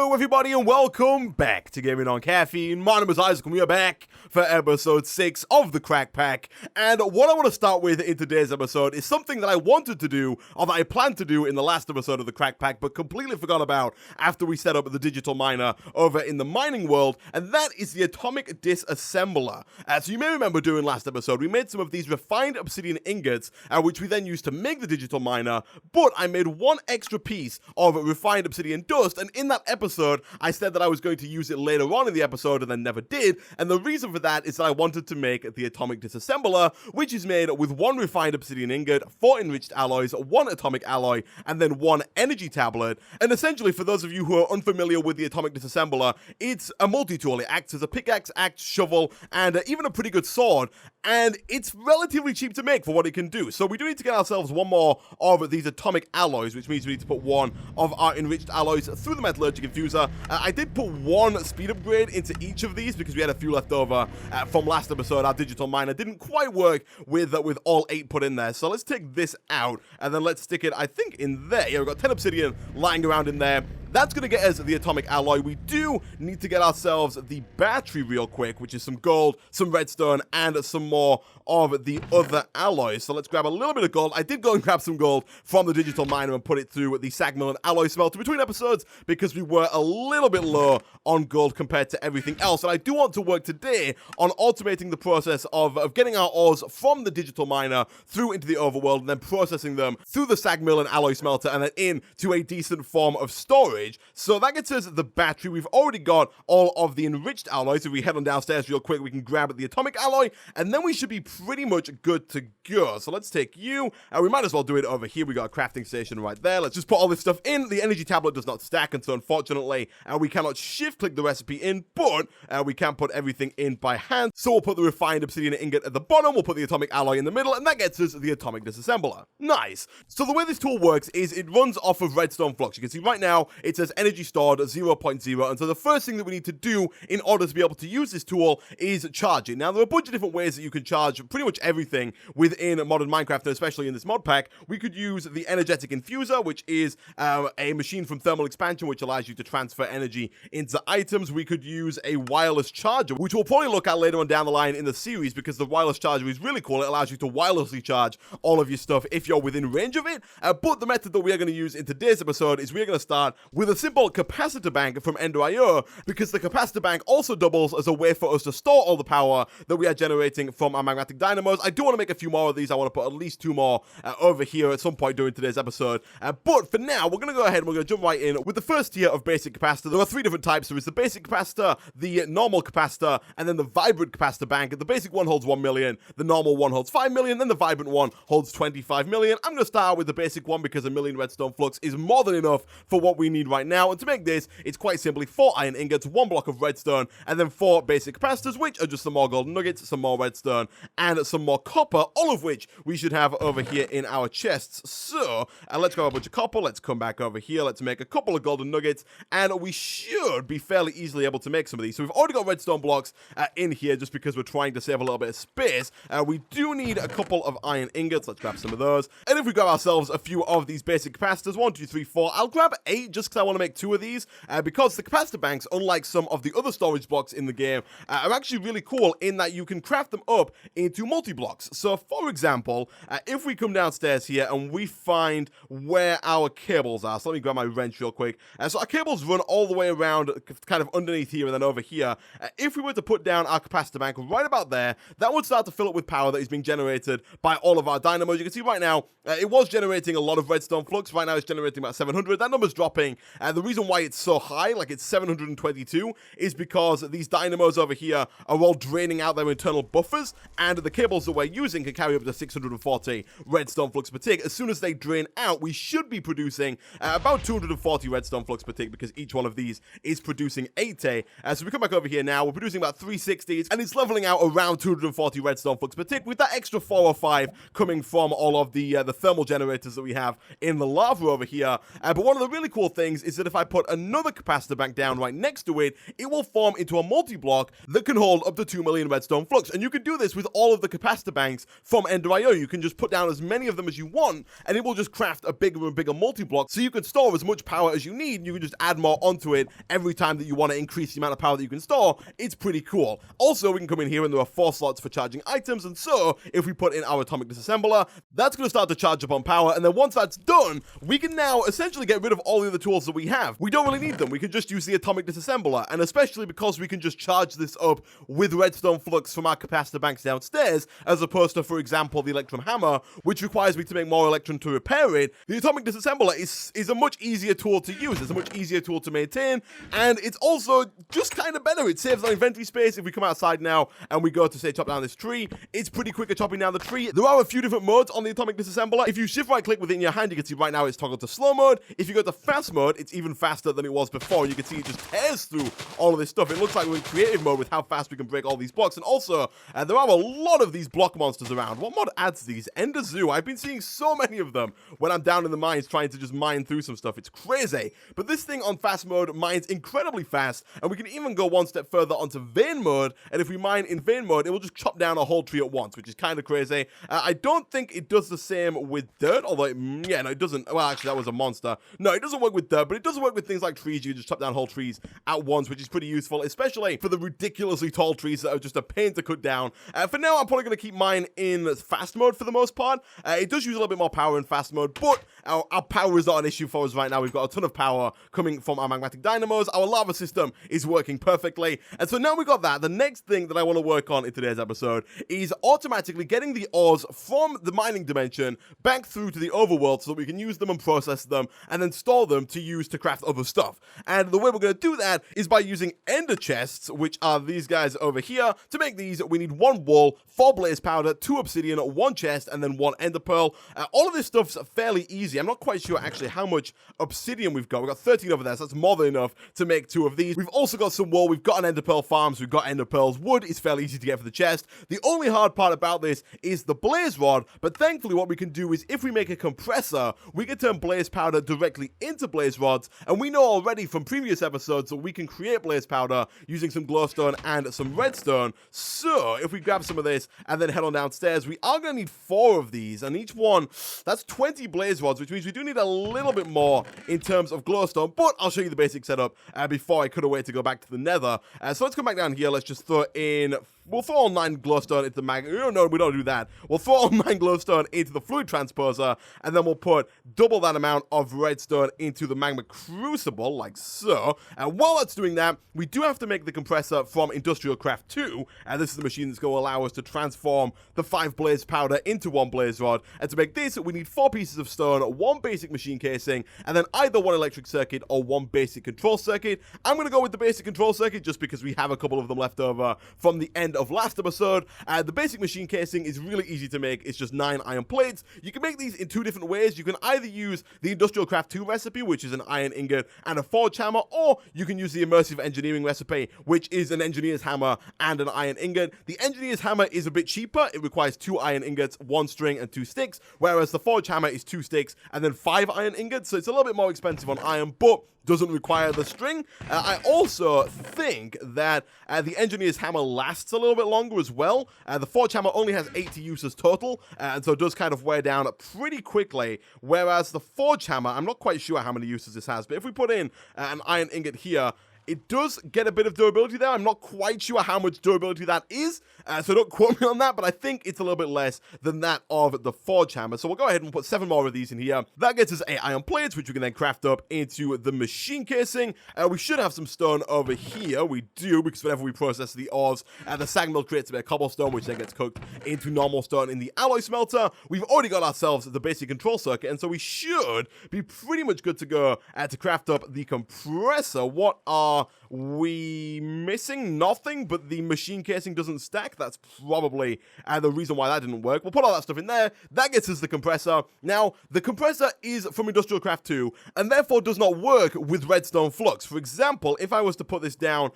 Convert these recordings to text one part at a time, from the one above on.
Hello everybody and welcome back to Gaming on Caffeine. My name is Isaac and we are back for episode 6 of the CrackPack. And what I want to start with in today's episode is something that I wanted to do, or that I planned to do in the last episode of the CrackPack, but completely forgot about after we set up the digital miner over in the mining world, and that is the atomic disassembler. So you may remember during last episode, we made some of these refined obsidian ingots, which we then used to make the digital miner, but I made one extra piece of refined obsidian dust, and in that episode, I said that I was going to use it later on in the episode and then never did, and the reason for that is that I wanted to make the atomic disassembler, which is made with one refined obsidian ingot, 4 enriched alloys, 1 atomic alloy, and then 1 energy tablet. And essentially, for those of you who are unfamiliar with the atomic disassembler, it's a multi-tool. It acts as a pickaxe, axe, shovel, and even a pretty good sword, and it's relatively cheap to make for what it can do. So we do need to get ourselves one more of these atomic alloys, which means we need to put one of our enriched alloys through the metallurgic infuser. I did put 1 speed upgrade into each of these because we had a few left over from last episode. Our digital miner didn't quite work with all 8 put in there. So let's take this out and then let's stick it, I think, in there. Yeah, we've got 10 obsidian lying around in there. That's going to get us the atomic alloy. We do need to get ourselves the battery real quick, which is some gold, some redstone, and some more of the other alloys. So let's grab a little bit of gold. I did go and grab some gold from the digital miner and put it through the sag mill and alloy smelter between episodes because we were a little bit low on gold compared to everything else. And I do want to work today on automating the process of getting our ores from the digital miner through into the overworld and then processing them through the sag mill and alloy smelter and then into a decent form of storage. So that gets us the battery. We've already got all of the enriched alloys. If we head on downstairs real quick, we can grab the atomic alloy, and then we should be pretty much good to go. So let's take you, and we might as well do it over here. We got a crafting station right there. Let's just put all this stuff in. The energy tablet does not stack, and so unfortunately, we cannot shift-click the recipe in, but we can put everything in by hand. So we'll put the refined obsidian ingot at the bottom, we'll put the atomic alloy in the middle, and that gets us the atomic disassembler. Nice. So the way this tool works is it runs off of redstone flux. You can see right now, it says energy stored 0.0, and so the first thing that we need to do in order to be able to use this tool is charge it. Now, there are a bunch of different ways that you can charge pretty much everything within modern Minecraft, and especially in this mod pack. We could use the energetic infuser, which is a machine from thermal expansion, which allows you to transfer energy into items. We could use a wireless charger, which we'll probably look at later on down the line in the series, because the wireless charger is really cool. It allows you to wirelessly charge all of your stuff if you're within range of it. But the method that we are going to use in today's episode is we're going to start with a simple capacitor bank from ENDER, because the capacitor bank also doubles as a way for us to store all the power that we are generating from our magnetic dynamos. I do want to make a few more of these. I want to put at least 2 more over here at some point during today's episode. But for now, we're going to go ahead and we're going to jump right in with the first tier of basic capacitor. There are 3 different types. There is the basic capacitor, the normal capacitor, and then the vibrant capacitor bank. The basic one holds 1 million, the normal one holds 5 million, then the vibrant one holds 25 million. I'm going to start out with the basic one because 1 million redstone flux is more than enough for what we need right now. And to make this, it's quite simply 4 iron ingots, 1 block of redstone, and then 4 basic capacitors, which are just some more golden nuggets, some more redstone, and some more copper, all of which we should have over here in our chests. So, let's grab a bunch of copper, let's come back over here, let's make a couple of golden nuggets, and we should be fairly easily able to make some of these. So we've already got redstone blocks in here, just because we're trying to save a little bit of space. We do need a couple of iron ingots, let's grab some of those. And if we grab ourselves a few of these basic capacitors, 1, 2, 3, 4, I'll grab 8 just because I want to make 2 of these, because the capacitor banks, unlike some of the other storage blocks in the game, are actually really cool in that you can craft them up into multi-blocks. So, for example, if we come downstairs here and we find where our cables are, so let me grab my wrench real quick. So our cables run all the way around, kind of underneath here and then over here. If we were to put down our capacitor bank right about there, that would start to fill up with power that is being generated by all of our dynamos. You can see right now, it was generating a lot of redstone flux. Right now, it's generating about 700. That number's dropping. The reason why it's so high, like it's 722, is because these dynamos over here are all draining out their internal buffers, and the cables that we're using can carry up to 640 redstone flux per tick. As soon as they drain out, we should be producing about 240 redstone flux per tick, because each one of these is producing 80. So we come back over here now, we're producing about 360s, and it's leveling out around 240 redstone flux per tick, with that extra 4 or 5 coming from all of the thermal generators that we have in the lava over here. But one of the really cool things things is that if I put another capacitor bank down right next to it, it will form into a multi-block that can hold up to 2 million redstone flux. And you can do this with all of the capacitor banks from Ender.io. You can just put down as many of them as you want, and it will just craft a bigger and bigger multi-block, so you can store as much power as you need. You can just add more onto it every time that you want to increase the amount of power that you can store. It's pretty cool. Also, we can come in here and there are 4 slots for charging items, and so if we put in our atomic disassembler, that's going to start to charge up on power, and then once that's done, we can now essentially get rid of all the other tools that we have. We don't really need them. We can just use the atomic disassembler, and especially because we can just charge this up with redstone flux from our capacitor banks downstairs, as opposed to, for example, the electrum hammer, which requires me to make more electrum to repair it. The atomic disassembler is a much easier tool to use. It's a much easier tool to maintain, and it's also just kind of better. It saves on inventory space. If we come outside now and we go to, say, chop down this tree, it's pretty quick at chopping down the tree. There are a few different modes on the atomic disassembler. If you shift right click within your hand, you can see right now it's toggled to slow mode. If you go to fast mode, it's even faster than it was before. You can see it just tears through all of this stuff. It looks like we're in creative mode with how fast we can break all these blocks. And also, there are a lot of these block monsters around. What mod adds these? Ender Zoo. I've been seeing so many of them when I'm down in the mines trying to just mine through some stuff. It's crazy. But this thing on fast mode mines incredibly fast, and we can even go one step further onto vein mode, and if we mine in vein mode, it will just chop down a whole tree at once, which is kind of crazy. I don't think it does the same with dirt, although, yeah, no, it doesn't. Well, actually, that was a monster. No, it doesn't work with dirt, but it does work with things like trees. You can just chop down whole trees at once, which is pretty useful, especially for the ridiculously tall trees that are just a pain to cut down. For now, I'm probably going to keep mine in fast mode for the most part. It does use a little bit more power in fast mode, but our power is not an issue for us right now. We've got a ton of power coming from our magmatic dynamos. Our lava system is working perfectly. And so now we got that. The next thing that I want to work on in today's episode is automatically getting the ores from the mining dimension back through to the overworld so that we can use them and process them and then store them to use to craft other stuff. And the way we're going to do that is by using ender chests, which are these guys over here. To make these, we need 1 wool, 4 blaze powder, 2 obsidian, 1 chest, and then 1 ender pearl. All of this stuff's fairly easy. I'm not quite sure actually how much obsidian we've got. We've got 13 over there, so that's more than enough to make 2 of these. We've also got some wool. We've got an ender pearl farm, so we've got ender pearls. Wood is fairly easy to get for the chest. The only hard part about this is the blaze rod, but thankfully what we can do is if we make a compressor, we can turn blaze powder directly into blaze rods, and we know already from previous episodes that we can create blaze powder using some glowstone and some redstone. So if we grab some of this and then head on downstairs, we are going to need 4 of these, and each one, that's 20 blaze rods, which means we do need a little bit more in terms of glowstone, but I'll show you the basic setup before I cut away to go back to the nether. So let's come back down here. Let's just throw in... We'll throw all 9 glowstone into the no, we don't do that. We'll throw all 9 glowstone into the fluid transposer, and then we'll put double that amount of redstone into the magma crucible, like so. And while that's doing that, we do have to make the compressor from Industrial Craft 2, and this is the machine that's going to allow us to transform the 5 blaze powder into 1 blaze rod. And to make this, we need 4 pieces of stone, 1 basic machine casing, and then either 1 electric circuit or 1 basic control circuit. I'm going to go with the basic control circuit just because we have a couple of them left over from the end of last episode. The basic machine casing is really easy to make. It's just 9 iron plates. You can make these in 2 different ways. You can either use the Industrial Craft 2 recipe, which is an iron ingot and a forge hammer, or you can use the immersive engineering recipe, which is an engineer's hammer and an iron ingot. The engineer's hammer is a bit cheaper. It requires 2 iron ingots, 1 string, and 2 sticks, whereas the forge hammer is 2 sticks and then 5 iron ingots, so it's a little bit more expensive on iron, but doesn't require the string. I also think that the engineer's hammer lasts a little bit longer as well. The forge hammer only has 80 uses total, and so it does kind of wear down pretty quickly, whereas the forge hammer, I'm not quite sure how many uses this has, but if we put in an iron ingot here, it does get a bit of durability there. I'm not quite sure how much durability that is, so don't quote me on that, but I think it's a little bit less than that of the forge hammer. So we'll go ahead and put 7 more of these in here. That gets us 8 iron plates, which we can then craft up into the machine casing. We should have some stone over here. We do, because whenever we process the ores, the sag mill creates a bit of cobblestone, which then gets cooked into normal stone in the alloy smelter. We've already got ourselves the basic control circuit, and so we should be pretty much good to go to craft up the compressor. What are we missing? Nothing, but the machine casing doesn't stack. That's probably the reason why that didn't work. We'll put all that stuff in there. That gets us the compressor. Now, the compressor is from Industrial Craft 2, and therefore does not work with redstone flux. For example, if I was to put this down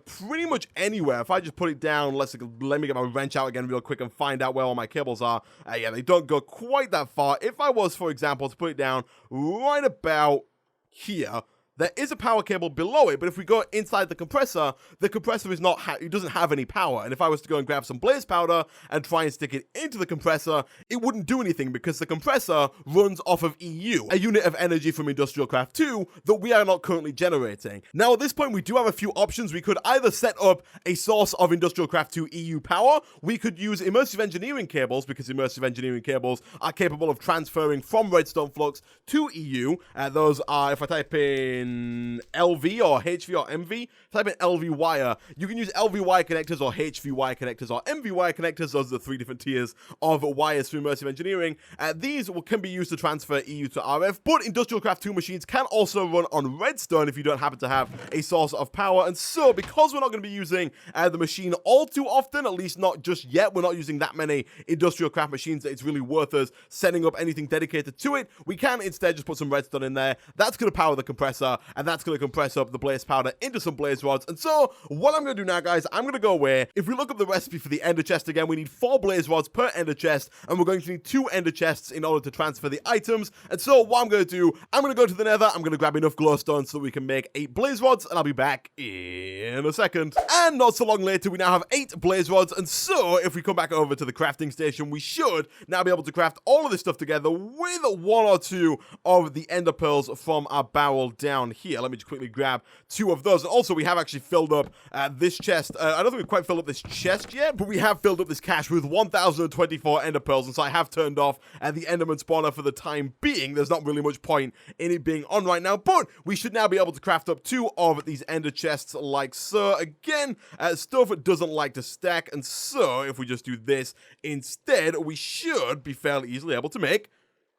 pretty much anywhere, if I just put it down, let me get my wrench out again real quick and find out where all my cables are. Yeah, they don't go quite that far. If I was, for example, to put it down right about here, there is a power cable below it, but if we go inside the compressor is not, it doesn't have any power. And if I was to go and grab some blaze powder and try and stick it into the compressor, it wouldn't do anything because the compressor runs off of EU, a unit of energy from Industrial Craft 2 that we are not currently generating. Now at this point we do have a few options. We could either set up a source of Industrial Craft 2 EU power, we could use immersive engineering cables because immersive engineering cables are capable of transferring from redstone flux to EU. Those are, if I type in LV or HV or MV, type in LV wire, you can use LV wire connectors or HV wire connectors or MV wire connectors. Those are the 3 different tiers of wires through immersive engineering. These can be used to transfer EU to RF, but Industrial Craft 2 machines can also run on redstone if you don't happen to have a source of power. And so because we're not going to be using the machine all too often, at least not just yet, we're not using that many Industrial Craft machines that it's really worth us setting up anything dedicated to it, we can instead just put some redstone in there. That's going to power the compressor, and that's going to compress up the blaze powder into some blaze rods. And so what I'm going to do now, guys, I'm going to go away. If we look up the recipe for the ender chest again, we need 4 blaze rods per ender chest, and we're going to need 2 ender chests in order to transfer the items. And so what I'm going to do, I'm going to go to the nether, I'm going to grab enough glowstone so we can make 8 blaze rods, and I'll be back in a second. And not so long later, we now have 8 blaze rods, and so if we come back over to the crafting station, we should now be able to craft all of this stuff together with 1 or 2 of the ender pearls from our barrel down here. Let me just quickly grab 2 of those. And also, we have actually filled up this chest. I don't think we've quite filled up this chest yet, but we have filled up this cache with 1,024 ender pearls, and so I have turned off the enderman spawner for the time being. There's not really much point in it being on right now, but we should now be able to craft up 2 of these ender chests like so. Again, stuff doesn't like to stack, and so if we just do this instead, we should be fairly easily able to make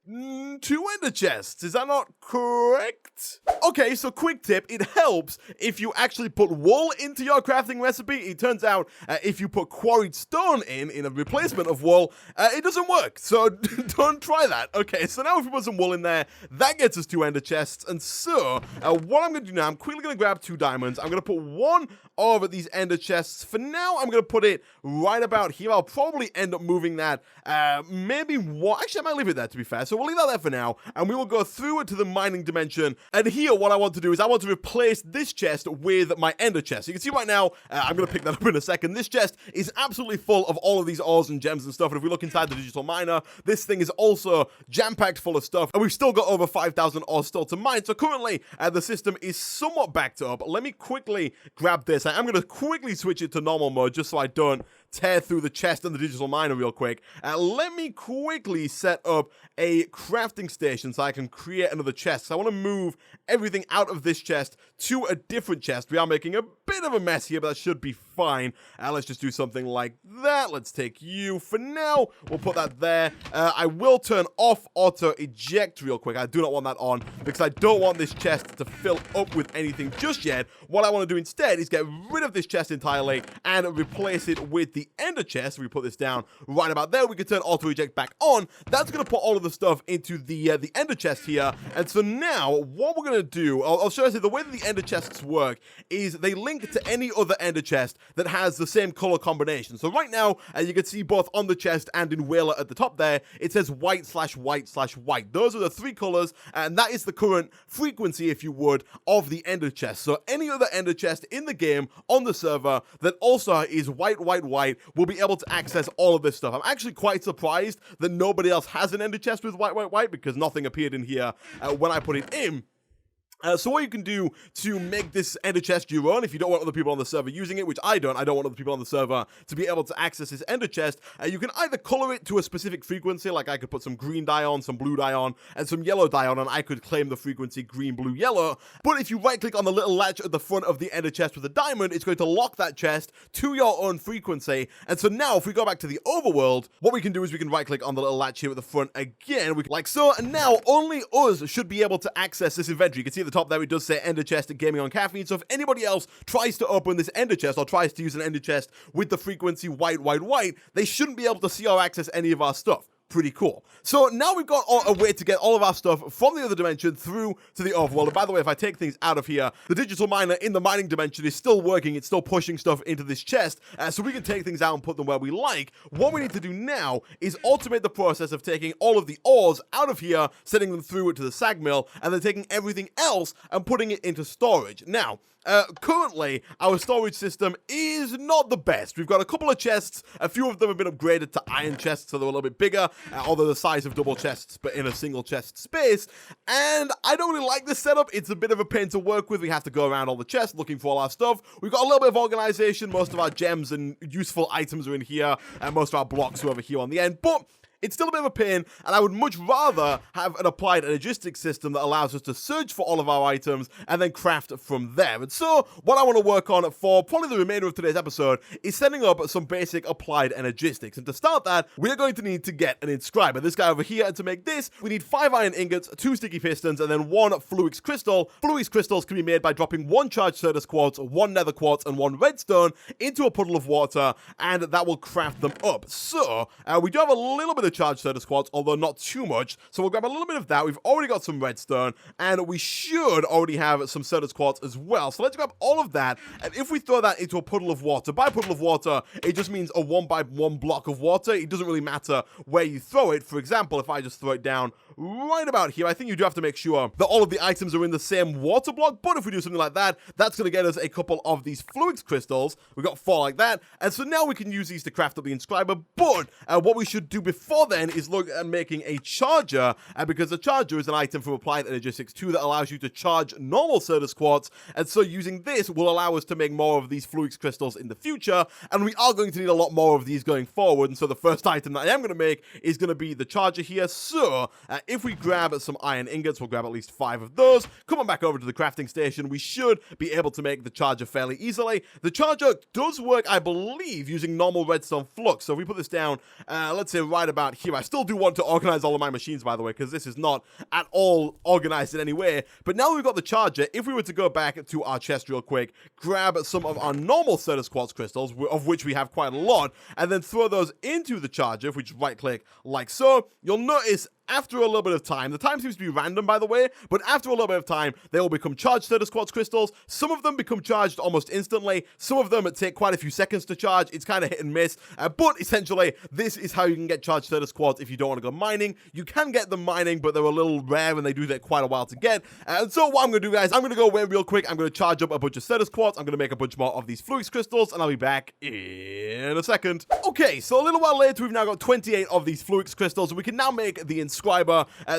2 ender chests. Is that not correct? Okay, so quick tip, it helps if you actually put wool into your crafting recipe. It turns out if you put quarried stone in a replacement of wool, it doesn't work, so don't try that. Okay, so now if we put some wool in there, that gets us 2 ender chests. And so what I'm going to do now, I'm quickly going to grab 2 diamonds. I'm going to put 1 of these ender chests. For now, I'm going to put it right about here. I'll probably end up moving that maybe 1. Actually, I might leave it there, to be fair. So we'll leave that there for now, and we will go through to the mining dimension. And here, what I want to do is I want to replace this chest with my ender chest. You can see right now, I'm going to pick that up in a second. This chest is absolutely full of all of these ores and gems and stuff. And if we look inside the digital miner, this thing is also jam-packed full of stuff. And we've still got over 5,000 ores still to mine. So currently, the system is somewhat backed up. Let me quickly grab this. I'm going to quickly switch it to normal mode just so I don't tear through the chest and the digital miner real quick. Let me quickly set up a crafting station so I can create another chest. So I want to move everything out of this chest to a different chest. We are making a bit of a mess here, but that should be fine. Let's just do something like that. Let's take you. For now, we'll put that there. I will turn off auto eject real quick. I do not want that on because I don't want this chest to fill up with anything just yet. What I want to do instead is get rid of this chest entirely and replace it with the ender chest. We put this down right about there. We can turn auto eject back on. That's going to put all of the stuff into the ender chest here. And so now what we're going to do, I'll show you the way that the ender chests work is they link to any other ender chest that has the same color combination. So right now, you can see both on the chest and in Whaler at the top there, it says white/white/white. Those are the 3 colors, and that is the current frequency, if you would, of the ender chest. So any other ender chest in the game on the server that also is white will be able to access all of this stuff. I'm actually quite surprised that nobody else has an ender chest with white because nothing appeared in here when I put it in. So what you can do to make this ender chest your own, if you don't want other people on the server using it, which I don't want other people on the server to be able to access this ender chest, you can either color it to a specific frequency, like I could put some green dye on, some blue dye on, and some yellow dye on, and I could claim the frequency green, blue, yellow. But if you right click on the little latch at the front of the ender chest with a diamond, it's going to lock that chest to your own frequency. And so now if we go back to the overworld, what we can do is we can right click on the little latch here at the front again, like so, and now only us should be able to access this inventory. You can see at the top there it does say ender chest gaming on caffeine. So if anybody else tries to open this ender chest or tries to use an ender chest with the frequency white, they shouldn't be able to see or access any of our stuff. Pretty cool. So now we've got a way to get all of our stuff from the other dimension through to the overworld. And by the way, if I take things out of here, the digital miner in the mining dimension is still working. It's still pushing stuff into this chest, so we can take things out and put them where we like. What we need to do now is automate the process of taking all of the ores out of here, sending them through to the sag mill, and then taking everything else and putting it into storage. Now, currently, our storage system is not the best. We've got a couple of chests. A few of them have been upgraded to iron chests, so they're a little bit bigger, although the size of double chests, but in a single chest space. And I don't really like this setup. It's a bit of a pain to work with. We have to go around all the chests looking for all our stuff. We've got a little bit of organization. Most of our gems and useful items are in here, and most of our blocks are over here on the end. But it's still a bit of a pain, and I would much rather have an applied Energistics system that allows us to search for all of our items and then craft from there. And so, what I want to work on for probably the remainder of today's episode is setting up some basic applied Energistics. And to start that, we're going to need to get an inscriber, this guy over here, and to make this, we need 5 iron ingots, 2 sticky pistons, and then 1 fluix crystal. Fluix crystals can be made by dropping 1 charged Certus quartz, 1 nether quartz, and 1 redstone into a puddle of water, and that will craft them up. So, we do have a little bit of charged Certus quartz, although not too much, so we'll grab a little bit of that. We've already got some redstone, and we should already have some Certus quartz as well, so let's grab all of that. And if we throw that into a puddle of water, by puddle of water, it just means a 1x1 block of water. It doesn't really matter where you throw it. For example, if I just throw it down right about here, I think you do have to make sure that all of the items are in the same water block, but if we do something like that, that's going to get us a couple of these fluix crystals. We've got 4 like that, and so now we can use these to craft up the inscriber. But what we should do before then is look at making a charger, because the charger is an item from Applied Energistics 2 that allows you to charge normal Certus quartz, and so using this will allow us to make more of these fluix crystals in the future, and we are going to need a lot more of these going forward. And so the first item that I am going to make is going to be the charger here. So if we grab some iron ingots, we'll grab at least 5 of those, come on back over to the crafting station, we should be able to make the charger fairly easily. The charger does work, I believe, using normal redstone flux. So if we put this down, let's say right about here, I still do want to organize all of my machines, by the way, because this is not at all organized in any way. But now we've got the charger, if we were to go back to our chest real quick, grab some of our normal Certus quartz crystals, of which we have quite a lot, and then throw those into the charger, if we just right click like so, you'll notice after a little bit of time, the time seems to be random, by the way, but after a little bit of time, they will become charged Certus quartz crystals. Some of them become charged almost instantly. Some of them take quite a few seconds to charge. It's kind of hit and miss, but essentially, this is how you can get charged Certus quartz if you don't want to go mining. You can get them mining, but they're a little rare, and they do take quite a while to get. And so what I'm going to do, guys, I'm going to go away real quick. I'm going to charge up a bunch of Certus quartz. I'm going to make a bunch more of these fluix crystals, and I'll be back in a second. Okay, so a little while later, we've now got 28 of these fluix crystals, and we can now make the inscriber.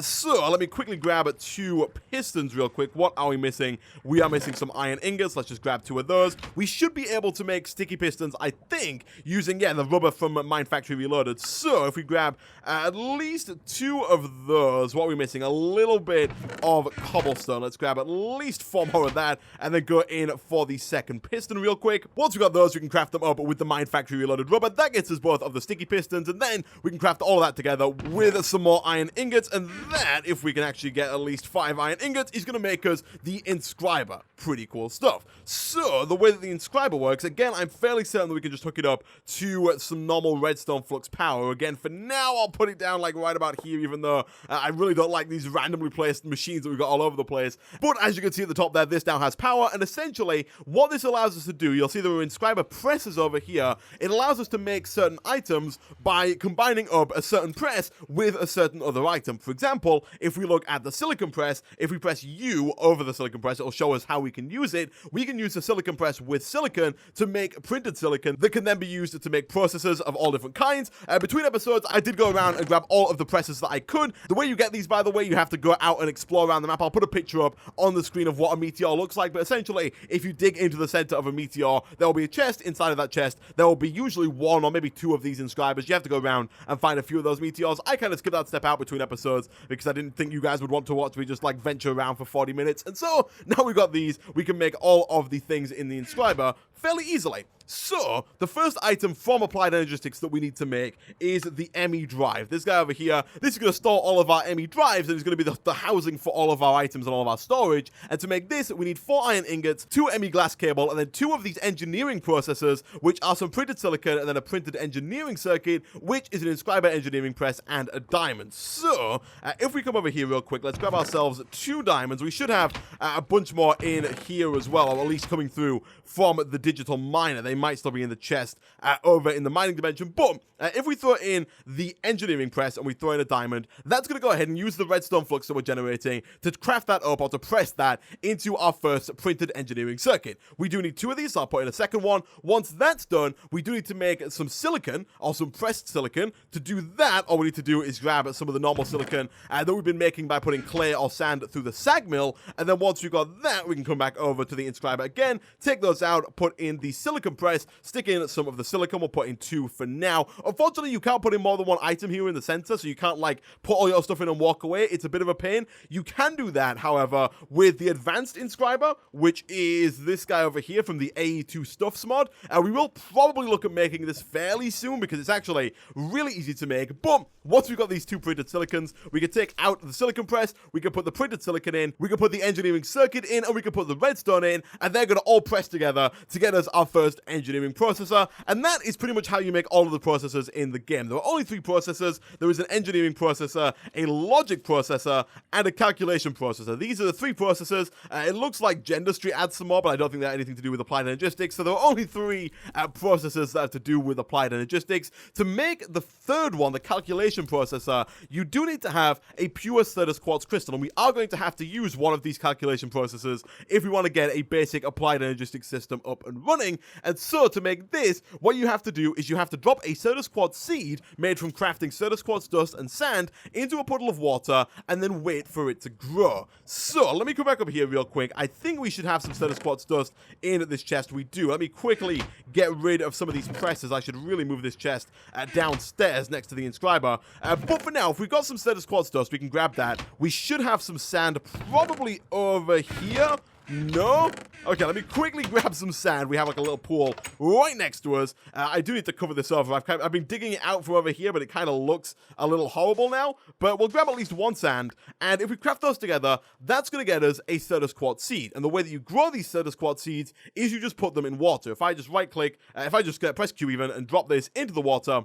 So let me quickly grab 2 pistons real quick. What are we missing? We are missing some iron ingots. Let's just grab 2 of those. We should be able to make sticky pistons, I think, using, the rubber from Mine Factory Reloaded. So if we grab at least 2 of those, what are we missing? A little bit of cobblestone. Let's grab at least 4 more of that, and then go in for the second piston real quick. Once we've got those, we can craft them up with the Mine Factory Reloaded rubber. That gets us both of the sticky pistons, and then we can craft all of that together with some more iron ingots. And that, if we can actually get at least 5 iron ingots, is going to make us the inscriber. Pretty cool stuff. So, the way that the inscriber works, again, I'm fairly certain that we can just hook it up to some normal redstone flux power. Again, for now, I'll put it down like right about here, even though I really don't like these randomly placed machines that we've got all over the place. But as you can see at the top there, this now has power, and essentially, what this allows us to do, you'll see the inscriber presses over here. It allows us to make certain items by combining up a certain press with a certain other item. For example, if we look at the silicon press, if we press U over the silicon press, it'll show us how we can use it. We can use the silicon press with silicon to make printed silicon that can then be used to make processors of all different kinds. Between episodes, I did go around and grab all of the presses that I could. The way you get these, by the way, you have to go out and explore around the map. I'll put a picture up on the screen of what a meteor looks like, but essentially, if you dig into the center of a meteor, there will be a chest. Inside of that chest, there will be usually 1 or maybe 2 of these inscribers. You have to go around and find a few of those meteors. I kind of skipped that step out between episodes because I didn't think you guys would want to watch me just venture around for 40 minutes. And so now we've got these, we can make all of the things in the inscriber fairly easily. So, the first item from Applied Energistics that we need to make is the ME drive. This guy over here, this is going to store all of our ME drives, and it's going to be the housing for all of our items and all of our storage. And to make this, we need 4 iron ingots, 2 ME glass cable, and then 2 of these engineering processors, which are some printed silicon, and then a printed engineering circuit, which is an inscriber engineering press and a diamond. So, if we come over here real quick, let's grab ourselves 2 diamonds. We should have a bunch more in here as well, or at least coming through from the digital miner. They might still be in the chest over in the mining dimension, but if we throw in the engineering press and we throw in a diamond, that's going to go ahead and use the redstone flux that we're generating to craft that up, or to press that into our first printed engineering circuit. We do need 2 of these, so I'll put in a second one. Once that's done, we do need to make some silicon, or some pressed silicon. To do that, all we need to do is grab some of the normal silicon that we've been making by putting clay or sand through the sag mill, and then once we've got that, we can come back over to the inscriber again, take those out, put in the silicon press, stick in some of the silicon. We'll put in 2 for now. Unfortunately, you can't put in more than 1 item here in the center, so you can't like put all your stuff in and walk away. It's a bit of a pain. You can do that, however, with the advanced inscriber, which is this guy over here from the AE2 Stuffs mod. We will probably look at making this fairly soon because it's actually really easy to make. But once we've got these 2 printed silicons, we can take out the silicon press, we can put the printed silicon in, we can put the engineering circuit in, and we can put the redstone in, and they're going to all press together to get us our first engineering processor. And that is pretty much how you make all of the processors in the game. There are only 3 processors. There is an engineering processor, a logic processor, and a calculation processor. These are the 3 processors. It looks like Gendustry adds some more, but I don't think they have anything to do with Applied Energistics. So there are only 3 processors that have to do with Applied Energistics. To make the third one, the calculation processor, you do need to have a pure Certus quartz crystal, and we are going to have to use one of these calculation processors if we want to get a basic Applied Energistics system up and running. And so to make this, what you have to do is you have to drop a Certus quartz seed made from crafting Certus quartz dust and sand into a puddle of water, and then wait for it to grow. So let me come back up here real quick. I think we should have some Certus quartz dust in this chest. We do. Let me quickly get rid of some of these presses. I should really move this chest downstairs next to the inscriber. But for now, if we've got some Certus quartz dust, we can grab that. We should have some sand probably over here. No? Okay, let me quickly grab some sand. We have like a little pool right next to us. I do need to cover this over. I've been digging it out from over here, but it kind of looks a little horrible now. But we'll grab at least 1 sand, and if we craft those together, that's going to get us a Certus quartz seed. And the way that you grow these Certus quartz seeds is you just put them in water. If I just right-click, if I just press Q even and drop this into the water,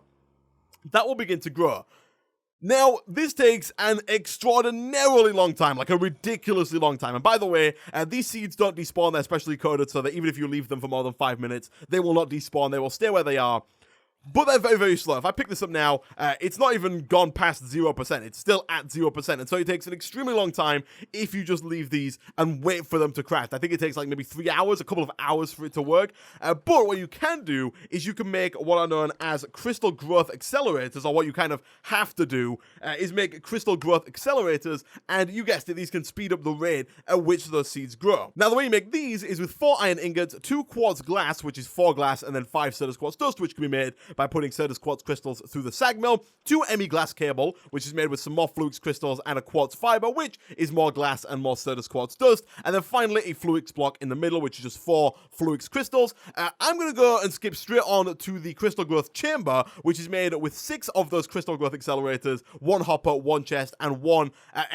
that will begin to grow. Now, this takes an extraordinarily long time, like a ridiculously long time. And by the way, these seeds don't despawn. They're specially coded so that even if you leave them for more than 5 minutes, they will not despawn. They will stay where they are. But they're very, very slow. If I pick this up now, it's not even gone past 0%. It's still at 0%. And so it takes an extremely long time if you just leave these and wait for them to craft. I think it takes like maybe 3 hours, a couple of hours for it to work. But what you can do is you can make what are known as crystal growth accelerators, or what you kind of have to do is make crystal growth accelerators. And you guessed it, these can speed up the rate at which those seeds grow. Now, the way you make these is with 4 iron ingots, 2 quartz glass, which is 4 glass, and then 5 Certus quartz dust, which can be made by putting Certus quartz crystals through the sag mill, 2 ME glass cable, which is made with some more Fluix crystals, and a quartz fiber, which is more glass and more Certus quartz dust, and then finally a Fluix block in the middle, which is just 4 Fluix crystals. I'm going to go and skip straight on to the crystal growth chamber, which is made with 6 of those crystal growth accelerators, 1 hopper, 1 chest, and 1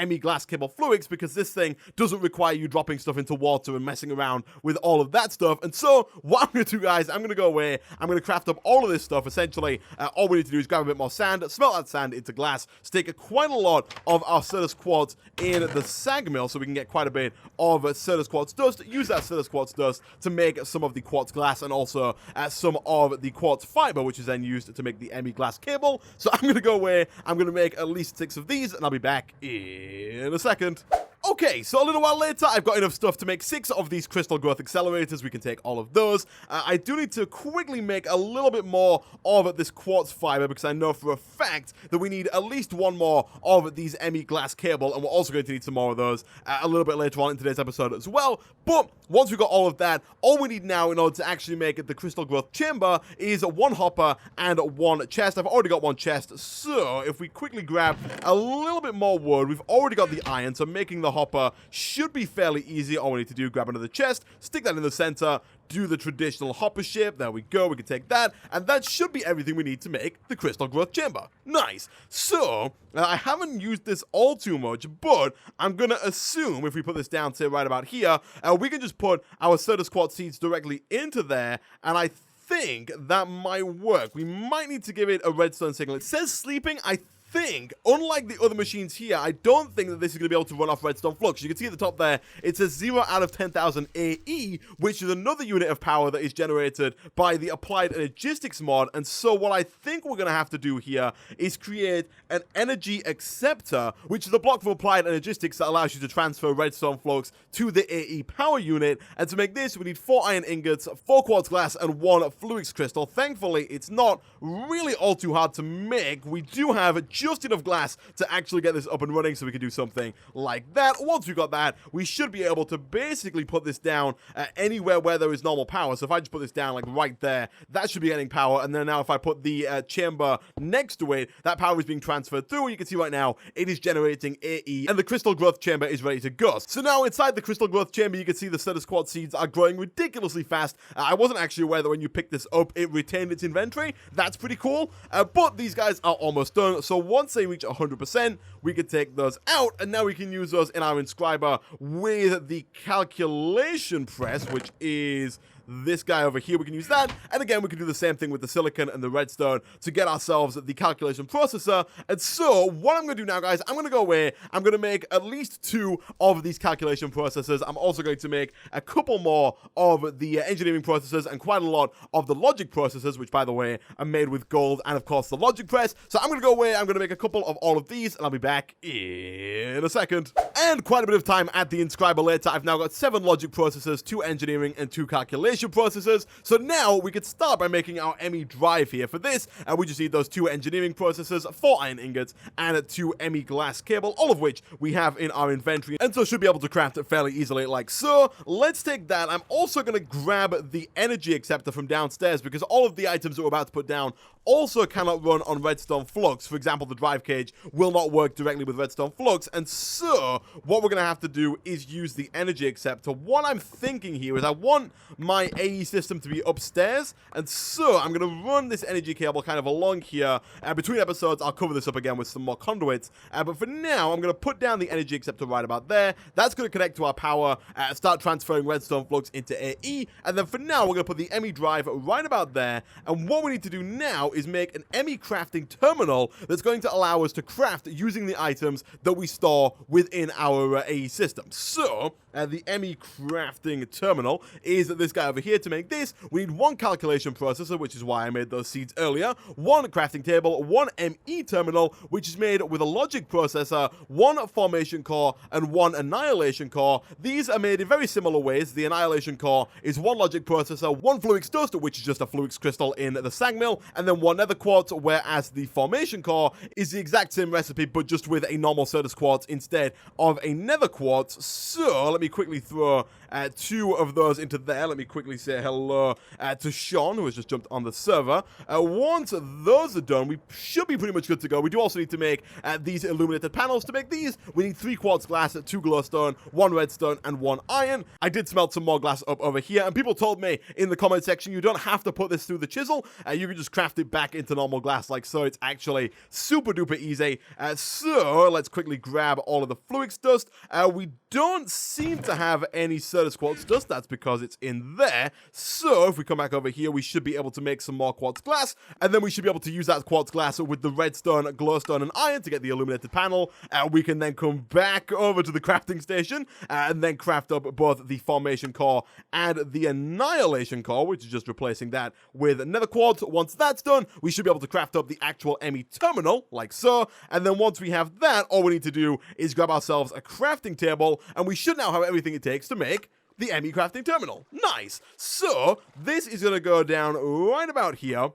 ME glass cable Fluix, because this thing doesn't require you dropping stuff into water and messing around with all of that stuff. And so what I'm going to do, guys, I'm going to go away, I'm going to craft up all of this stuff. Essentially, all we need to do is grab a bit more sand, smelt that sand into glass, stick quite a lot of our Certus quartz in the sag mill so we can get quite a bit of Certus quartz dust, use that Certus quartz dust to make some of the quartz glass and also some of the quartz fiber, which is then used to make the ME glass cable. So I'm going to go away, I'm going to make at least 6 of these, and I'll be back in a second. Okay, so a little while later, I've got enough stuff to make 6 of these crystal growth accelerators. We can take all of those. I do need to quickly make a little bit more of this quartz fiber because I know for a fact that we need at least 1 more of these ME glass cable, and we're also going to need some more of those a little bit later on in today's episode as well. But once we've got all of that, all we need now in order to actually make the crystal growth chamber is 1 hopper and 1 chest. I've already got 1 chest, so if we quickly grab a little bit more wood, we've already got the iron, so making the hopper should be fairly easy. All we need to do, grab another chest, stick that in the center, do the traditional hopper ship. There we go, we can take that, and that should be everything we need to make the crystal growth chamber. Nice. So, I haven't used this all too much, but I'm gonna assume if we put this down, say right about here, we can just put our Certus Quartz seeds directly into there, and I think that might work. We might need to give it a redstone signal. It says sleeping. I think, unlike the other machines here, I don't think that this is going to be able to run off redstone flux. You can see at the top there, it says 0 out of 10,000 AE, which is another unit of power that is generated by the applied Energistics mod. And so what I think we're going to have to do here is create an energy acceptor, which is a block from applied Energistics that allows you to transfer redstone flux to the AE power unit. And to make this, we need 4 iron ingots, 4 quartz glass, and 1 fluix crystal. Thankfully, it's not really all too hard to make. We do have just enough glass to actually get this up and running, so we can do something like that. Once we've got that, we should be able to basically put this down anywhere where there is normal power. So if I just put this down like right there, that should be getting power. And then now if I put the chamber next to it, that power is being transferred through. You can see right now it is generating AE, and the crystal growth chamber is ready to go. So now inside the crystal growth chamber, you can see the Certus Quartz seeds are growing ridiculously fast. I wasn't actually aware that when you pick this up, it retained its inventory. That's pretty cool. But these guys are almost done. So once they reach 100%, we can take those out, and now we can use those in our inscriber with the calculation press, which is this guy over here. We can use that, and again we can do the same thing with the silicon and the redstone to get ourselves the calculation processor. And so what I'm going to do now, guys, I'm going to go away, I'm going to make at least 2 of these calculation processors. I'm also going to make a couple more of the engineering processors and quite a lot of the logic processors, which by the way are made with gold, and of course the logic press. So I'm going to go away, I'm going to make a couple of all of these, and I'll be back in a second. And quite a bit of time at the inscriber later, I've now got 7 logic processors, 2 engineering, and 2 calculation processors. So now we could start by making our ME drive here. For this, we just need those 2 engineering processors, 4 iron ingots, and 2 ME glass cable, all of which we have in our inventory, and so should be able to craft it fairly easily like so. Let's take that. I'm also going to grab the energy acceptor from downstairs, because all of the items that we're about to put down also cannot run on redstone flux. For example, the drive cage will not work directly with redstone flux, and so what we're going to have to do is use the energy acceptor. What I'm thinking here is I want my AE system to be upstairs, and so I'm going to run this energy cable kind of along here. Between episodes, I'll cover this up again with some more conduits, but for now, I'm going to put down the energy acceptor right about there. That's going to connect to our power, start transferring redstone flux into AE, and then for now, we're going to put the ME drive right about there, and what we need to do now is make an ME crafting terminal that's going to allow us to craft using the items that we store within our AE system. So, the ME crafting terminal is this guy over here. To make this, we need 1 calculation processor, which is why I made those seeds earlier, 1 crafting table, 1 ME terminal, which is made with a logic processor, 1 formation core, and 1 annihilation core. These are made in very similar ways. The annihilation core is 1 logic processor, 1 fluix dust, which is just a fluix crystal in the sag mill, and then 1 nether quartz, whereas the formation core is the exact same recipe, but just with a normal Certus quartz instead of a nether quartz. So let me quickly throw 2 of those into there. Let me quickly say hello to Sean, who has just jumped on the server. Once those are done, we should be pretty much good to go. We do also need to make these illuminated panels. To make these, we need 3 quartz glass, 2 glowstone, 1 redstone, and 1 iron. I did smelt some more glass up over here, and people told me in the comment section you don't have to put this through the chisel. You can just craft it back into normal glass like so. It's actually super duper easy. So let's quickly grab all of the fluix dust. We don't seem to have any Certus quartz dust. That's because it's in there. So if we come back over here, we should be able to make some more quartz glass, and then we should be able to use that quartz glass with the redstone, glowstone, and iron to get the illuminated panel. We can then come back over to the crafting station and then craft up both the formation core and the annihilation core, which is just replacing that with nether quartz. Once that's done, we should be able to craft up the actual ME terminal like so, and then once we have that, all we need to do is grab ourselves a crafting table, and we should now have everything it takes to make the ME crafting terminal. Nice. So this is going to go down right about here.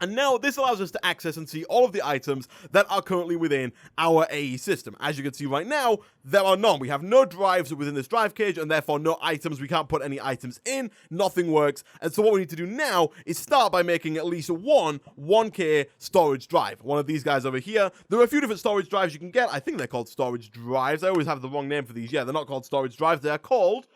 And now this allows us to access and see all of the items that are currently within our AE system. As you can see right now, there are none. We have no drives within this drive cage, and therefore no items. We can't put any items in. Nothing works. And so what we need to do now is start by making at least 1K storage drive. One of these guys over here. There are a few different storage drives you can get. I think they're called storage drives. I always have the wrong name for these. Yeah, they're not called storage drives. They're called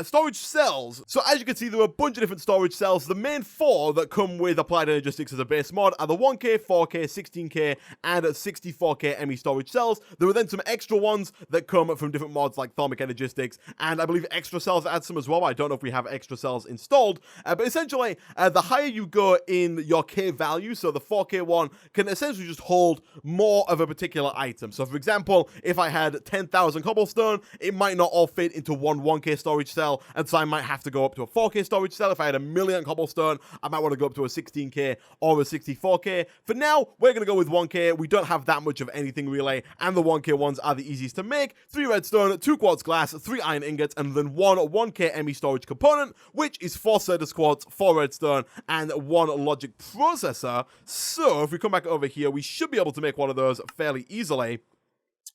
storage cells. So as you can see, there are a bunch of different storage cells. The main 4 that come with Applied Energistics as a base mod are the 1K, 4K, 16K, and 64K ME storage cells. There are then some extra ones that come from different mods like Thermic Energistics, and I believe extra cells add some as well. I don't know if we have extra cells installed, but essentially, the higher you go in your K value, so the 4K one can essentially just hold more of a particular item. So for example, if I had 10,000 cobblestone, it might not all fit into one 1K storage cell, and so I might have to go up to a 4K storage cell. If I had 1,000,000 cobblestone, I might want to go up to a 16K or a 64K. For now, we're going to go with 1K. We don't have that much of anything really, and the 1K ones are the easiest to make. 3 redstone, 2 quartz glass, 3 iron ingots, and then 1 1K ME storage component, which is 4 Certus quartz, 4 redstone, and 1 logic processor. So if we come back over here, we should be able to make one of those fairly easily.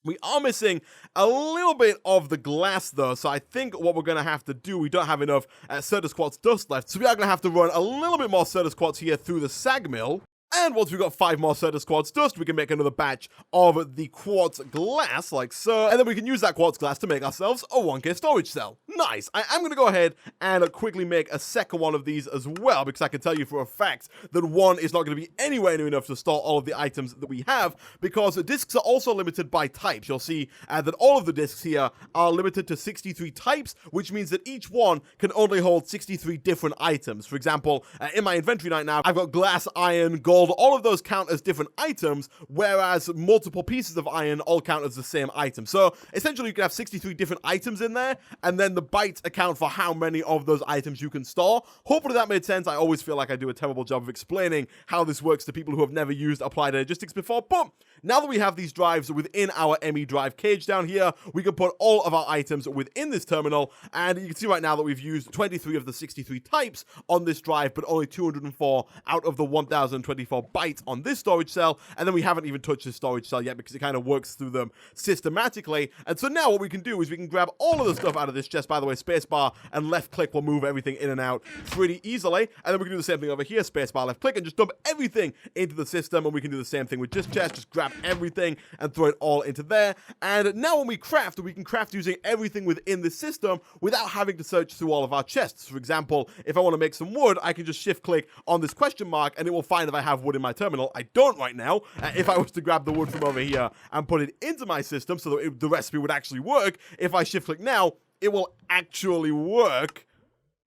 We are missing a little bit of the glass though, so I think what we're going to have to do, we don't have enough Certus quartz dust left, so we are going to have to run a little bit more Certus quartz here through the sag mill. And once we've got 5 more Certus quartz dust, we can make another batch of the quartz glass, like so. And then we can use that quartz glass to make ourselves a 1K storage cell. Nice. I am going to go ahead and quickly make a second one of these as well, because I can tell you for a fact that one is not going to be anywhere near enough to store all of the items that we have, because the discs are also limited by types. You'll see that all of the discs here are limited to 63 types, which means that each one can only hold 63 different items. For example, in my inventory right now, I've got glass, iron, gold. All of those count as different items, whereas multiple pieces of iron all count as the same item. So essentially you can have 63 different items in there, and then the bytes account for how many of those items you can store. Hopefully that made sense. I always feel like I do a terrible job of explaining how this works to people who have never used Applied Energistics before, but now that we have these drives within our ME drive cage down here, we can put all of our items within this terminal, and you can see right now that we've used 23 of the 63 types on this drive, but only 204 out of the 1024 bytes on this storage cell, and then we haven't even touched this storage cell yet because it kind of works through them systematically. And so now what we can do is we can grab all of the stuff out of this chest. By the way, spacebar and left click will move everything in and out pretty easily, and then we can do the same thing over here, spacebar, left click, and just dump everything into the system. And we can do the same thing with this chest, just grab everything and throw it all into there. And now when we can craft using everything within the system without having to search through all of our chests. For example, if I want to make some wood, I can just shift click on this question mark and it will find if I have wood in my terminal. I don't right now. If I was to grab the wood from over here and put it into my system so that the recipe would actually work, if I shift click now, it will actually work.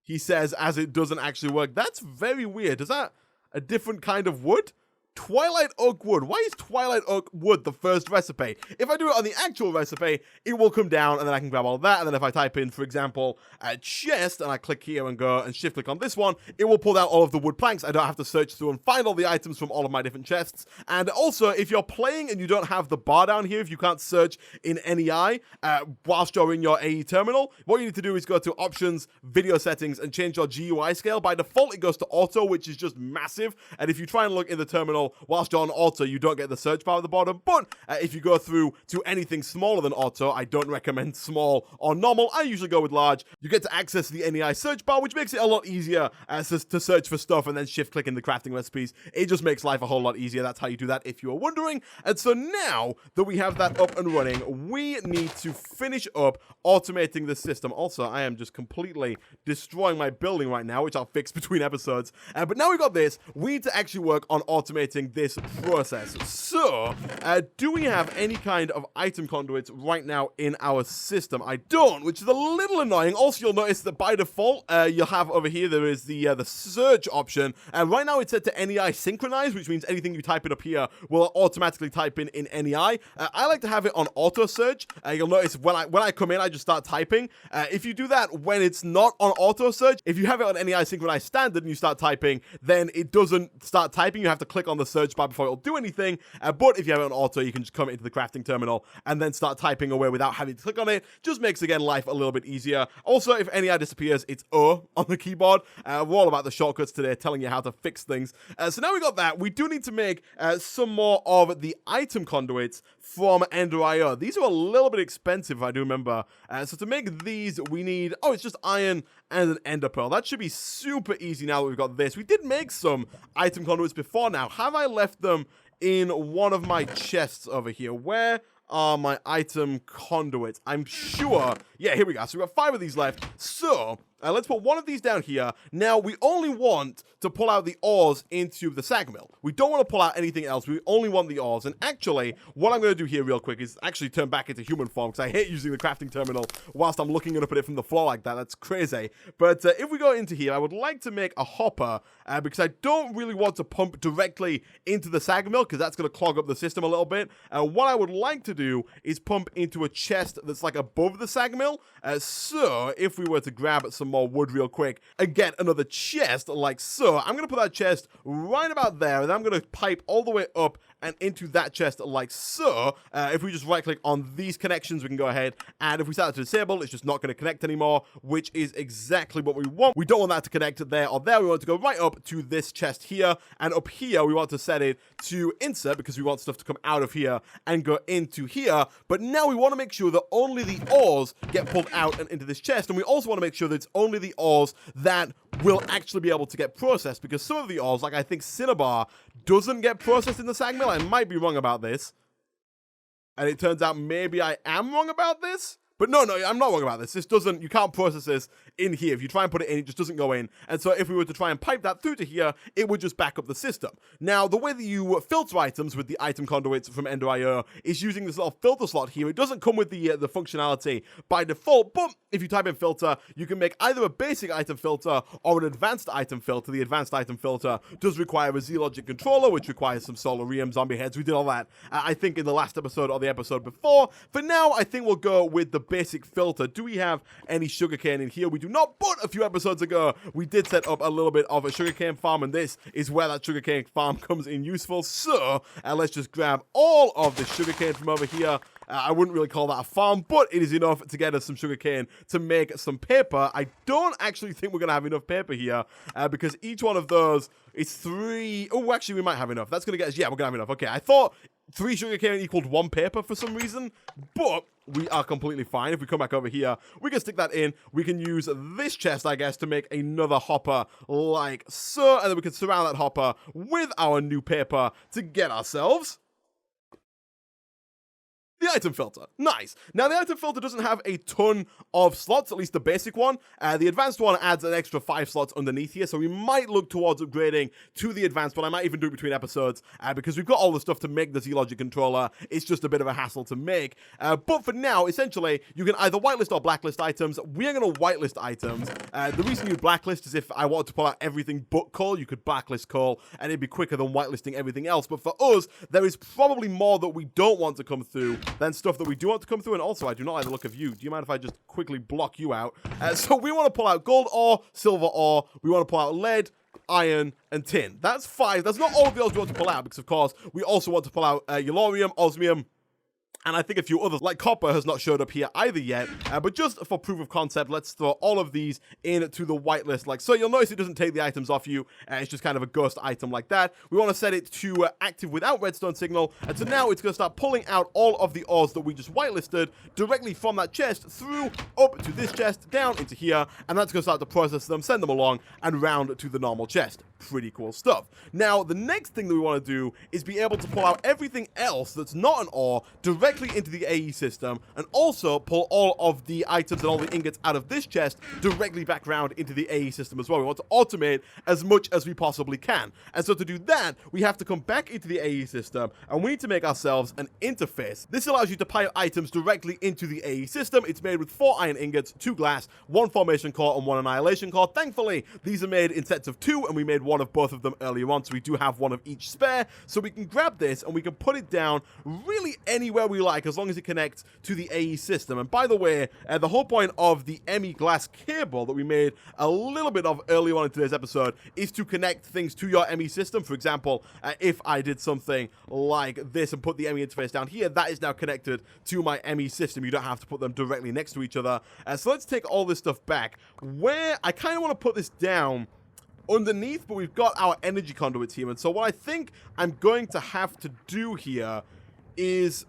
He says as it doesn't actually work. That's very weird. Is that a different kind of wood? Twilight Oak Wood. Why is Twilight Oak Wood the first recipe? If I do it on the actual recipe, it will come down and then I can grab all that. And then if I type in, for example, a chest, and I click here and go and shift click on this one, it will pull out all of the wood planks. I don't have to search through and find all the items from all of my different chests. And also, if you're playing and you don't have the bar down here, if you can't search in NEI whilst you're in your AE terminal, what you need to do is go to Options, Video Settings, and change your GUI scale. By default, it goes to Auto, which is just massive. And if you try and look in the terminal whilst you're on auto, you don't get the search bar at the bottom. But if you go through to anything smaller than auto, I don't recommend small or normal. I usually go with large. You get to access the NEI search bar, which makes it a lot easier to search for stuff and then shift click in the crafting recipes. It just makes life a whole lot easier. That's how you do that if you are wondering. And so now that we have that up and running, we need to finish up automating the system. Also, I am just completely destroying my building right now, which I'll fix between episodes. But now we've got this, we need to actually work on automating this process. So, do we have any kind of item conduits right now in our system? I don't, which is a little annoying. Also, you'll notice that by default, you'll have over here, there is the search option. Right now, it's set to NEI synchronize, which means anything you type in up here will automatically type in NEI. I like to have it on auto search. You'll notice when I come in, I just start typing. If you do that when it's not on auto search, if you have it on NEI synchronize standard and you start typing, then it doesn't start typing. You have to click on the search bar before it'll do anything. But if you have it on auto, you can just come into the crafting terminal and then start typing away without having to click on it. Just makes, again, life a little bit easier. Also, if NEI disappears, it's O on the keyboard. We're all about the shortcuts today, telling you how to fix things. So now we got that. We do need to make some more of the item conduits from Ender.io. These are a little bit expensive, if I do remember. So to make these, we need, it's just iron and an ender pearl. That should be super easy now that we've got this. We did make some item conduits before now. Have I left them in one of my chests over here? Where are my item conduits? I'm sure, Yeah, here we go. So we've got 5 of these left. So let's put one of these down here. Now, we only want to pull out the ores into the sag mill. We don't want to pull out anything else. We only want the ores. And actually, what I'm going to do here real quick is actually turn back into human form, because I hate using the crafting terminal whilst I'm looking up at it from the floor like that. That's crazy. But if we go into here, I would like to make a hopper, because I don't really want to pump directly into the sag mill, because that's going to clog up the system a little bit. What I would like to do is pump into a chest that's like above the sag mill. So if we were to grab some more wood real quick and get another chest like so, I'm going to put that chest right about there, and then I'm going to pipe all the way up and into that chest like so. If we just right click on these connections, we can go ahead, and if we start to disable, it's just not going to connect anymore, which is exactly what we want. We don't want that to connect there or there. We want to go right up to this chest here, and up here we want to set it to insert, because we want stuff to come out of here and go into here. But now we want to make sure that only the ores get pulled out and into this chest, and we also want to make sure that it's only the ores that will actually be able to get processed, because some of the ores, like I think cinnabar, doesn't get processed in the sag mill. I might be wrong about this, and it turns out maybe I am wrong about this. But no, I'm not wrong about this. This doesn't, you can't process this in here. If you try and put it in, it just doesn't go in. And so if we were to try and pipe that through to here, it would just back up the system. Now, the way that you filter items with the item conduits from ENDER is using this little filter slot here. It doesn't come with the functionality by default, but if you type in filter, you can make either a basic item filter or an advanced item filter. The advanced item filter does require a Z-Logic controller, which requires some solarium, zombie heads. We did all that, I think, in the last episode or the episode before. For now, I think we'll go with the basic filter. Do we have any sugarcane in here? We do not, but a few episodes ago, we did set up a little bit of a sugarcane farm, and this is where that sugarcane farm comes in useful. So, let's just grab all of the sugarcane from over here. I wouldn't really call that a farm, but it is enough to get us some sugarcane to make some paper. I don't actually think we're going to have enough paper here, because each one of those is 3. Oh, actually, we might have enough. That's going to get us, yeah, we're going to have enough. Okay, I thought 3 sugarcane equaled 1 paper for some reason, but we are completely fine. If we come back over here, we can stick that in. We can use this chest, I guess, to make another hopper like so, and then we can surround that hopper with our new paper to get ourselves the item filter. Nice. Now, the item filter doesn't have a ton of slots, at least the basic one. The advanced one adds an extra 5 slots underneath here, so we might look towards upgrading to the advanced one. I might even do it between episodes, because we've got all the stuff to make the Z-Logic controller. It's just a bit of a hassle to make. But for now, essentially, you can either whitelist or blacklist items. We are going to whitelist items. The reason you'd blacklist is if I wanted to pull out everything but coal, you could blacklist coal, and it'd be quicker than whitelisting everything else. But for us, there is probably more that we don't want to come through than stuff that we do want to come through. And also, I do not like the look of you. Do you mind if I just quickly block you out? So we want to pull out gold ore, silver ore. We want to pull out lead, iron, and tin. That's 5. That's not all of those we want to pull out, because, of course, we also want to pull out yellorium, osmium, and I think a few others, like copper, has not showed up here either yet. But just for proof of concept, let's throw all of these into the whitelist. Like so, you'll notice it doesn't take the items off you. It's just kind of a ghost item like that. We want to set it to active without redstone signal. And so now it's going to start pulling out all of the ores that we just whitelisted directly from that chest through up to this chest, down into here. And that's going to start to process them, send them along, and round to the normal chest. Pretty cool stuff. Now, the next thing that we want to do is be able to pull out everything else that's not an ore directly into the AE system, and also pull all of the items and all the ingots out of this chest directly back around into the AE system as well. We want to automate as much as we possibly can. And so to do that, we have to come back into the AE system, and we need to make ourselves an interface. This allows you to pipe items directly into the AE system. It's made with 4 iron ingots, 2 glass, 1 formation core, and 1 annihilation core. Thankfully, these are made in sets of 2, and we made one of both of them earlier on, so we do have one of each spare. So we can grab this, and we can put it down really anywhere we like, as long as it connects to the AE system. And by the way, the whole point of the ME glass cable that we made a little bit of earlier on in today's episode is to connect things to your ME system. For example, if I did something like this and put the ME interface down here, that is now connected to my ME system. You don't have to put them directly next to each other. So let's take all this stuff back. Where I kind of want to put this down underneath, but we've got our energy conduits here. And so what I think I'm going to have to do here is,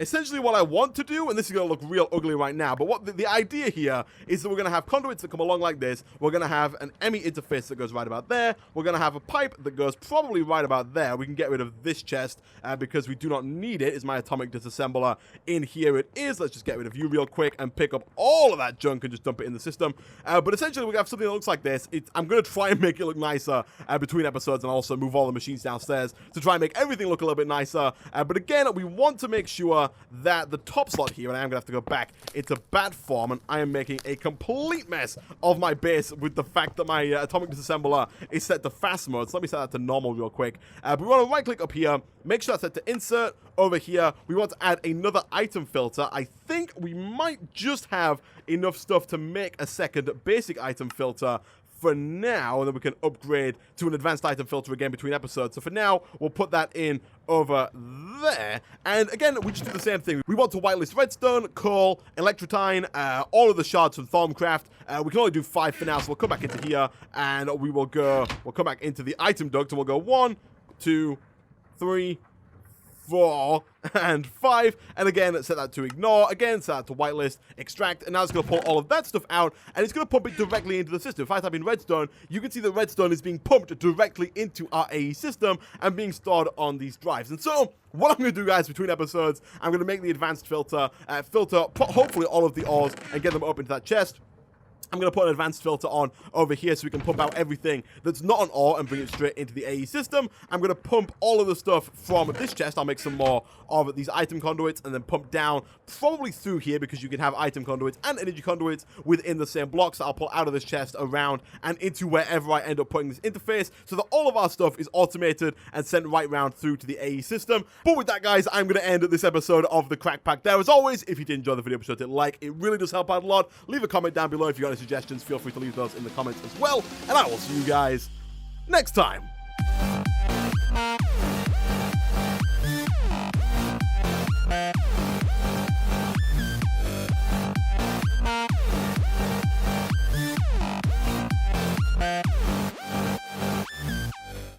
essentially what I want to do, and this is going to look real ugly right now, but what the idea here is that we're going to have conduits that come along like this. We're going to have an ME interface that goes right about there. We're going to have a pipe that goes probably right about there. We can get rid of this chest because we do not need it. Is my atomic disassembler in here? It is. Let's just get rid of you real quick and pick up all of that junk and just dump it in the system. But essentially, we're going to have something that looks like this. I'm going to try and make it look nicer between episodes and also move all the machines downstairs to try and make everything look a little bit nicer. But again, we want to make sure that the top slot here, and I am going to have to go back into bat form, and I am making a complete mess of my base with the fact that my atomic disassembler is set to fast mode. So let me set that to normal real quick. But we want to right click up here, make sure that's set to insert. Over here, we want to add another item filter. I think we might just have enough stuff to make a second basic item filter for now, and then we can upgrade to an advanced item filter again between episodes. So for now, we'll put that in over there. And again, we just do the same thing. We want to whitelist redstone, coal, electrotine, all of the shards from Thaumcraft. We can only do 5 for now, so we'll come back into here, and we'll come back into the item duct, and we'll go 1, 2, 3, 4, and 5, and again, set that to ignore, again, set that to whitelist, extract, and now it's going to pull all of that stuff out, and it's going to pump it directly into the system. If I type in redstone, you can see that redstone is being pumped directly into our AE system and being stored on these drives. And so, what I'm going to do, guys, between episodes, I'm going to make the advanced filter, put hopefully all of the ores, and get them up into that chest. I'm going to put an advanced filter on over here so we can pump out everything that's not an ore and bring it straight into the AE system. I'm going to pump all of the stuff from this chest. I'll make some more of these item conduits and then pump down probably through here because you can have item conduits and energy conduits within the same blocks that I'll pull out of this chest around and into wherever I end up putting this interface so that all of our stuff is automated and sent right round through to the AE system. But with that, guys, I'm going to end this episode of the CrackPack there. As always, if you did enjoy the video, be sure to hit like. It really does help out a lot. Leave a comment down below if you got any suggestions. Feel free to leave those in the comments as well, and I will see you guys next time.